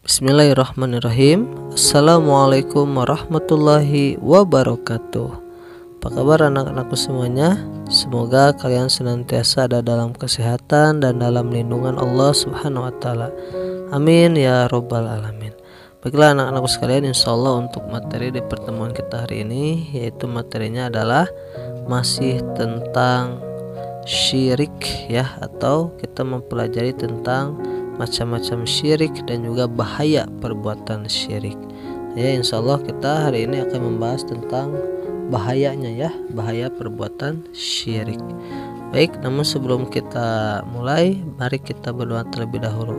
Bismillahirrahmanirrahim. Assalamualaikum warahmatullahi wabarakatuh. Apa kabar anak-anakku semuanya? Semoga kalian senantiasa ada dalam kesehatan dan dalam lindungan Allah Subhanahu wa taala. Amin ya robbal alamin. Baiklah anak-anakku sekalian, insyaallah untuk materi di pertemuan kita hari ini, yaitu materinya adalah masih tentang syirik ya, atau kita mempelajari tentang macam-macam syirik dan juga bahaya perbuatan syirik. Ya, insyaallah kita hari ini akan membahas tentang bahayanya ya, bahaya perbuatan syirik. Baik, namun sebelum kita mulai, mari kita berdoa terlebih dahulu.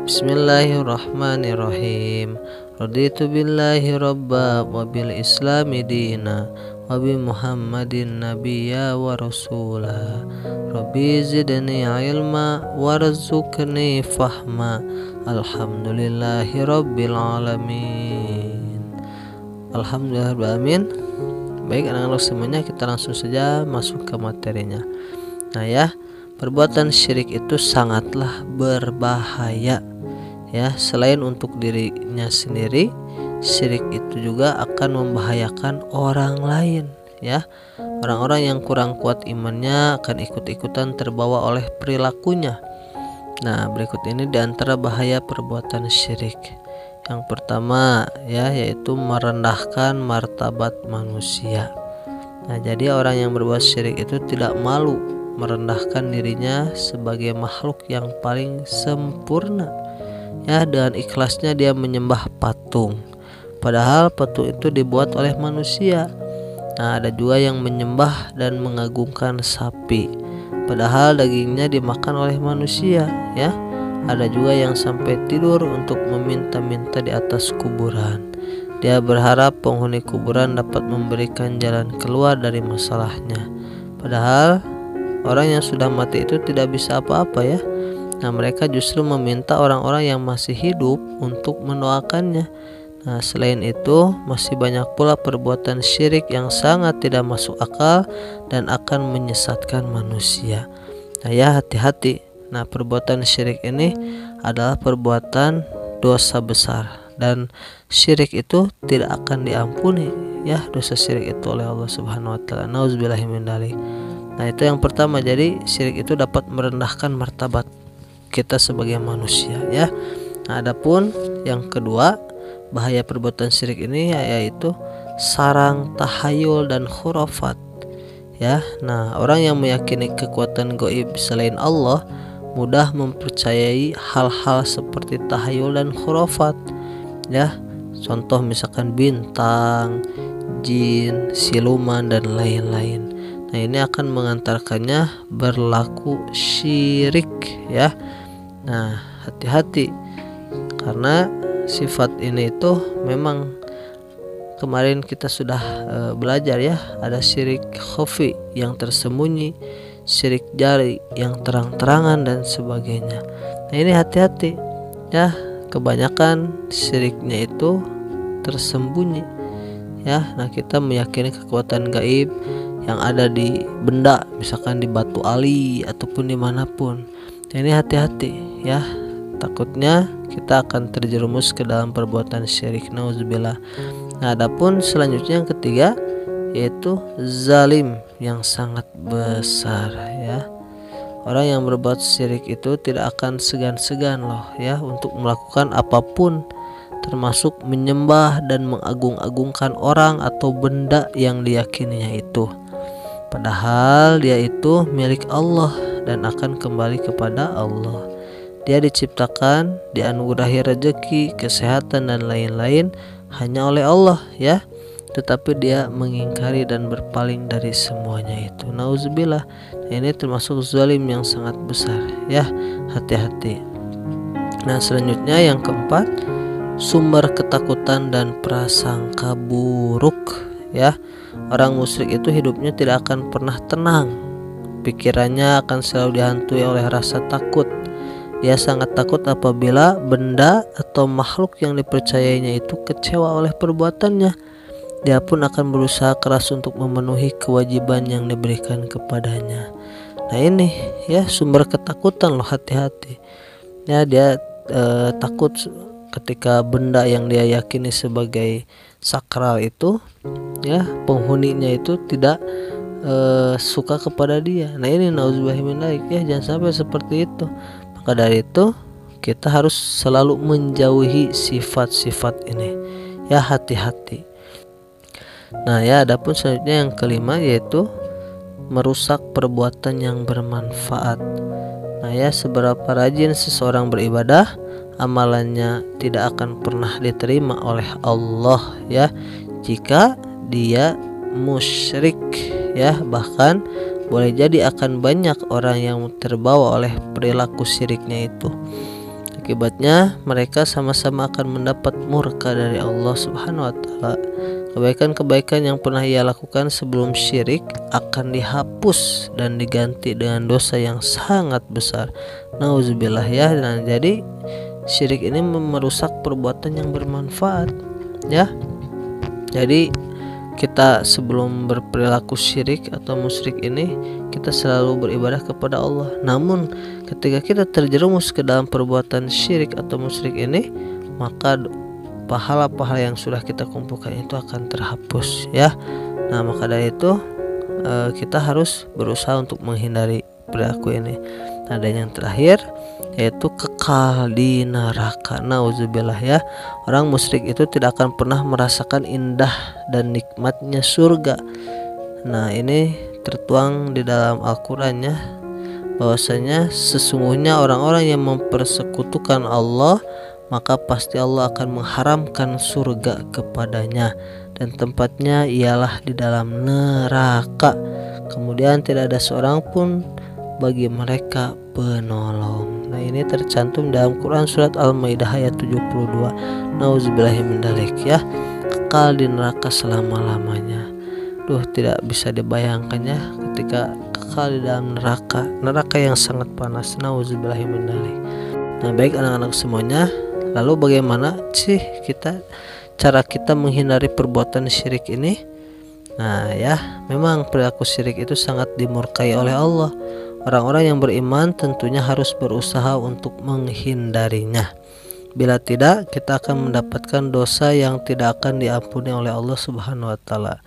Bismillahirrahmanirrahim. Raditu billahi robba wa bil islami dina wa bi muhammadin nabiyya wa rasula. Rabbi zidni ilma warzuqni fahma. Alhamdulillahi rabbil alamin. Alhamdulillah rabbil alamin. Baik anak-anak semuanya, kita langsung saja masuk ke materinya. Nah ya, perbuatan syirik itu sangatlah berbahaya ya. Selain untuk dirinya sendiri, syirik itu juga akan membahayakan orang lain ya. Orang-orang yang kurang kuat imannya akan ikut-ikutan terbawa oleh perilakunya. Nah, berikut ini diantara bahaya perbuatan syirik. Yang pertama ya, yaitu merendahkan martabat manusia. Nah, jadi orang yang berbuat syirik itu tidak malu merendahkan dirinya sebagai makhluk yang paling sempurna ya. Dengan ikhlasnya dia menyembah patung, padahal patung itu dibuat oleh manusia. Nah, ada juga yang menyembah dan mengagungkan sapi, padahal dagingnya dimakan oleh manusia ya. Ada juga yang sampai tidur untuk meminta-minta di atas kuburan. Dia berharap penghuni kuburan dapat memberikan jalan keluar dari masalahnya, padahal orang yang sudah mati itu tidak bisa apa-apa ya. Nah, mereka justru meminta orang-orang yang masih hidup untuk mendoakannya. Nah, selain itu masih banyak pula perbuatan syirik yang sangat tidak masuk akal dan akan menyesatkan manusia. Nah ya, hati-hati. Nah, perbuatan syirik ini adalah perbuatan dosa besar, dan syirik itu tidak akan diampuni ya, dosa syirik itu oleh Allah Subhanahu wa taala. Nauzubillahi min dzalik. Nah, itu yang pertama. Jadi syirik itu dapat merendahkan martabat kita sebagai manusia ya. Nah, adapun yang kedua, bahaya perbuatan syirik ini yaitu sarang tahayul dan khurafat ya. Nah, orang yang meyakini kekuatan gaib selain Allah mudah mempercayai hal-hal seperti tahayul dan khurafat ya. Contoh misalkan bintang, jin, siluman dan lain-lain. Nah, ini akan mengantarkannya berlaku syirik ya. Nah, hati-hati, karena sifat ini itu memang kemarin kita sudah belajar ya. Ada syirik khafi yang tersembunyi, syirik jari yang terang-terangan dan sebagainya. Nah, ini hati-hati ya. Kebanyakan syiriknya itu tersembunyi ya. Nah, kita meyakini kekuatan gaib yang ada di benda, misalkan di batu ali ataupun dimanapun. Nah, ini hati-hati ya. Takutnya kita akan terjerumus ke dalam perbuatan syirik. Nauzubillah. Nah, adapun selanjutnya yang ketiga, yaitu zalim yang sangat besar ya. Orang yang berbuat syirik itu tidak akan segan-segan loh ya untuk melakukan apapun, termasuk menyembah dan mengagung-agungkan orang atau benda yang diyakininya itu, padahal dia itu milik Allah dan akan kembali kepada Allah. Dia diciptakan, dianugerahi rezeki, kesehatan dan lain-lain hanya oleh Allah ya, tetapi dia mengingkari dan berpaling dari semuanya itu. Nauzubillah. Nah, ini termasuk zalim yang sangat besar ya, hati-hati. Nah, selanjutnya yang keempat, sumber ketakutan dan prasangka buruk ya. Orang musyrik itu hidupnya tidak akan pernah tenang. Pikirannya akan selalu dihantui oleh rasa takut. Dia sangat takut apabila benda atau makhluk yang dipercayainya itu kecewa oleh perbuatannya. Dia pun akan berusaha keras untuk memenuhi kewajiban yang diberikan kepadanya. Nah, ini ya sumber ketakutan loh, hati-hati. Ya, dia takut ketika benda yang dia yakini sebagai sakral itu, ya, penghuninya itu tidak suka kepada dia. Nah ini nauzubillah min dzalik, ya, jangan sampai seperti itu. Maka dari itu kita harus selalu menjauhi sifat-sifat ini, ya, hati-hati. Nah ya, adapun selanjutnya yang kelima yaitu merusak perbuatan yang bermanfaat. Nah ya, seberapa rajin seseorang beribadah, amalannya tidak akan pernah diterima oleh Allah, ya, jika dia musyrik, ya. Bahkan boleh jadi akan banyak orang yang terbawa oleh perilaku syiriknya itu. Akibatnya mereka sama-sama akan mendapat murka dari Allah Subhanahu wa taala. Kebaikan-kebaikan yang pernah ia lakukan sebelum syirik akan dihapus dan diganti dengan dosa yang sangat besar. Nauzubillah, ya. Nah, jadi syirik ini merusak perbuatan yang bermanfaat, ya. Jadi kita sebelum berperilaku syirik atau musyrik ini, kita selalu beribadah kepada Allah. Namun ketika kita terjerumus ke dalam perbuatan syirik atau musyrik ini, maka pahala-pahala yang sudah kita kumpulkan itu akan terhapus, ya. Nah maka dari itu kita harus berusaha untuk menghindari perilaku ini. Nah, dan yang terakhir yaitu kekal di neraka. Nauzubillah, ya. Orang musyrik itu tidak akan pernah merasakan indah dan nikmatnya surga. Nah ini tertuang di dalam Al-Quran, ya, bahwasanya sesungguhnya orang-orang yang mempersekutukan Allah, maka pasti Allah akan mengharamkan surga kepadanya, dan tempatnya ialah di dalam neraka. Kemudian tidak ada seorang pun bagi mereka penolong. Nah ini tercantum dalam Quran surat Al-Maidah ayat 72. Nauzubillahi min dzalik, ya, kekal di neraka selama-lamanya. Tidak bisa dibayangkan, ya, ketika kekal di dalam neraka yang sangat panas. Nauzubillahi min dzalik. Nah baik anak-anak semuanya, lalu bagaimana sih cara kita menghindari perbuatan syirik ini? Nah ya, memang perilaku syirik itu sangat dimurkai oleh Allah. Orang-orang yang beriman tentunya harus berusaha untuk menghindarinya. Bila tidak, kita akan mendapatkan dosa yang tidak akan diampuni oleh Allah Subhanahu wa taala.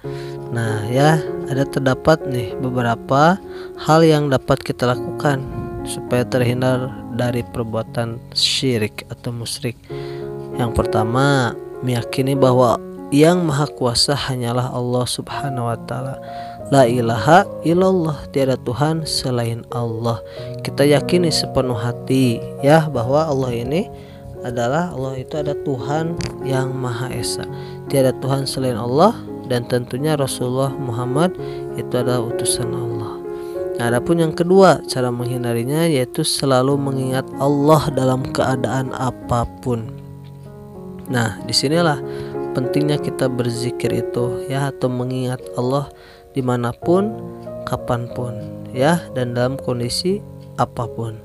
Nah ya, terdapat nih beberapa hal yang dapat kita lakukan supaya terhindar dari perbuatan syirik atau musyrik. Yang pertama, meyakini bahwa yang maha kuasa hanyalah Allah Subhanahu wa taala. La ilaha illallah, tiada Tuhan selain Allah. Kita yakini sepenuh hati, ya, bahwa Allah itu ada Tuhan yang Maha Esa. Tiada Tuhan selain Allah, dan tentunya Rasulullah Muhammad itu adalah utusan Allah. Nah, adapun yang kedua, cara menghindarinya yaitu selalu mengingat Allah dalam keadaan apapun. Nah, disinilah pentingnya kita berzikir itu, ya, atau mengingat Allah dimanapun, kapanpun, ya, dan dalam kondisi apapun.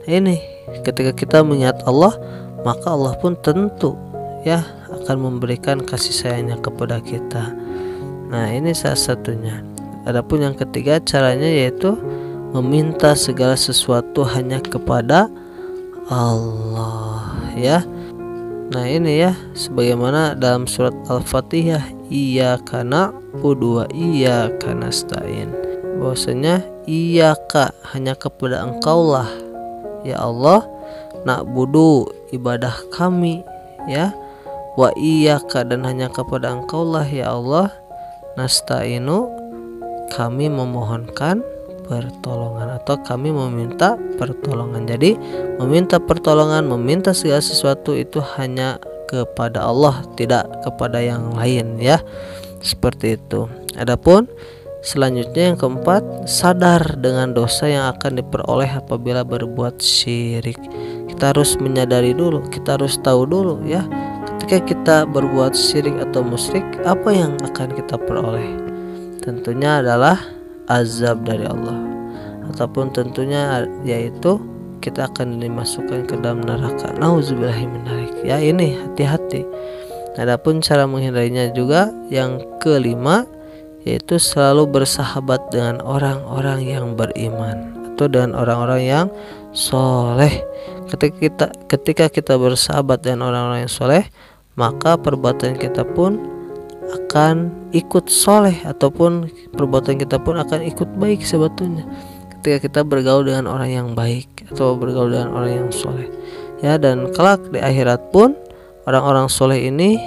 Nah, ini ketika kita mengingat Allah, maka Allah pun tentu, ya, akan memberikan kasih sayangnya kepada kita. Nah ini salah satunya. Adapun yang ketiga caranya yaitu meminta segala sesuatu hanya kepada Allah, ya. Nah ini, ya, sebagaimana dalam surat Al-Fatihah, iyyaka na'budu wa iyyaka nasta'in, bahwasanya iyyaka hanya kepada Engkaulah, ya Allah, na'budu ibadah kami, ya, wa iyyaka dan hanya kepada Engkaulah, ya Allah, nasta'inu kami memohonkan pertolongan atau kami meminta pertolongan. Jadi meminta pertolongan, meminta segala sesuatu itu hanya kepada Allah, tidak kepada yang lain, ya, seperti itu. Adapun selanjutnya yang keempat, sadar dengan dosa yang akan diperoleh apabila berbuat syirik. Kita harus menyadari dulu, kita harus tahu dulu, ya, ketika kita berbuat syirik atau musyrik, apa yang akan kita peroleh? Tentunya adalah azab dari Allah, ataupun tentunya yaitu kita akan dimasukkan ke dalam neraka. Nauzubillahi min dzalik. Ya, ini hati-hati. Adapun cara menghindarinya juga yang kelima yaitu selalu bersahabat dengan orang-orang yang beriman itu dengan orang-orang yang soleh. Ketika kita bersahabat dengan orang-orang yang soleh, maka perbuatan kita pun akan ikut soleh, ataupun perbuatan kita pun akan ikut baik sebetulnya ketika kita bergaul dengan orang yang baik atau bergaul dengan orang yang soleh ya. Dan kelak di akhirat pun orang-orang soleh ini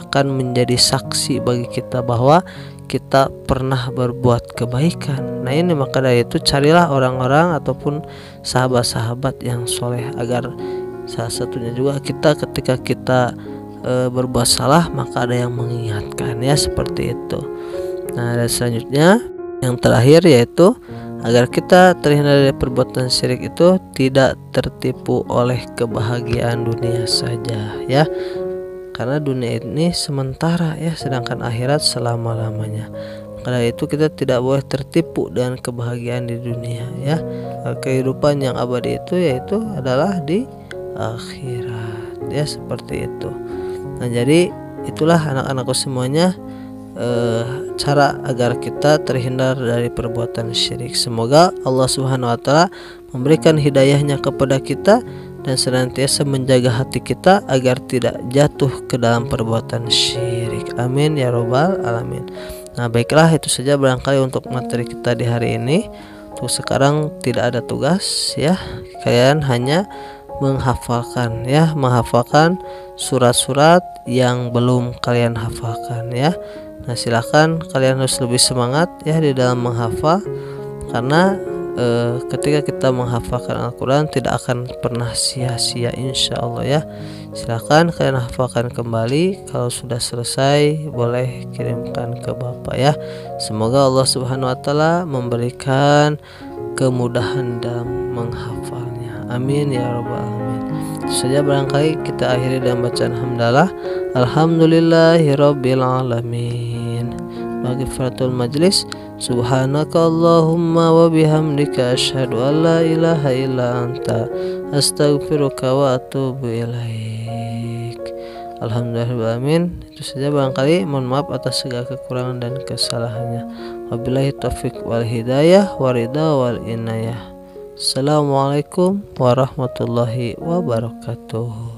akan menjadi saksi bagi kita bahwa kita pernah berbuat kebaikan. Nah ini, maka dari itu carilah orang-orang ataupun sahabat-sahabat yang soleh, agar salah satunya juga kita ketika kita berbuat salah maka ada yang mengingatkan ya, seperti itu. Nah dan selanjutnya yang terakhir yaitu agar kita terhindar dari perbuatan syirik itu tidak tertipu oleh kebahagiaan dunia saja ya. Karena dunia ini sementara ya, sedangkan akhirat selama-lamanya. Karena itu kita tidak boleh tertipu dengan kebahagiaan di dunia ya. Kehidupan yang abadi itu yaitu adalah di akhirat ya, seperti itu. Nah jadi itulah anak-anakku semuanya, cara agar kita terhindar dari perbuatan syirik. Semoga Allah Subhanahu wa taala memberikan hidayahnya kepada kita dan senantiasa menjaga hati kita agar tidak jatuh ke dalam perbuatan syirik. Amin ya robbal alamin. Nah baiklah, itu saja barangkali untuk materi kita di hari ini. Untuk sekarang tidak ada tugas ya, kalian hanya menghafalkan ya, menghafalkan surat-surat yang belum kalian hafalkan ya. Nah silahkan kalian harus lebih semangat ya di dalam menghafal, karena ketika kita menghafalkan Al-Quran tidak akan pernah sia-sia insya Allah ya. Silahkan kalian hafalkan kembali, kalau sudah selesai boleh kirimkan ke Bapak ya. Semoga Allah Subhanahu wa taala memberikan kemudahan dalam menghafalnya, amin ya rabbal alamin. Itu saja barangkali kita akhiri dengan bacaan hamdalah. Alhamdulillahirabbil alamin. Bagi faratul majlis, subhanakallahumma wa bihamdika asyhadu an la ilaha illa anta astaghfiruka wa atubu ilaik. Alhamdulillahirabbil. Itu saja barangkali, mohon maaf atas segala kekurangan dan kesalahannya. Wabillahi taufik wal hidayah waridha wal inayah. Assalamualaikum warahmatullahi wabarakatuh.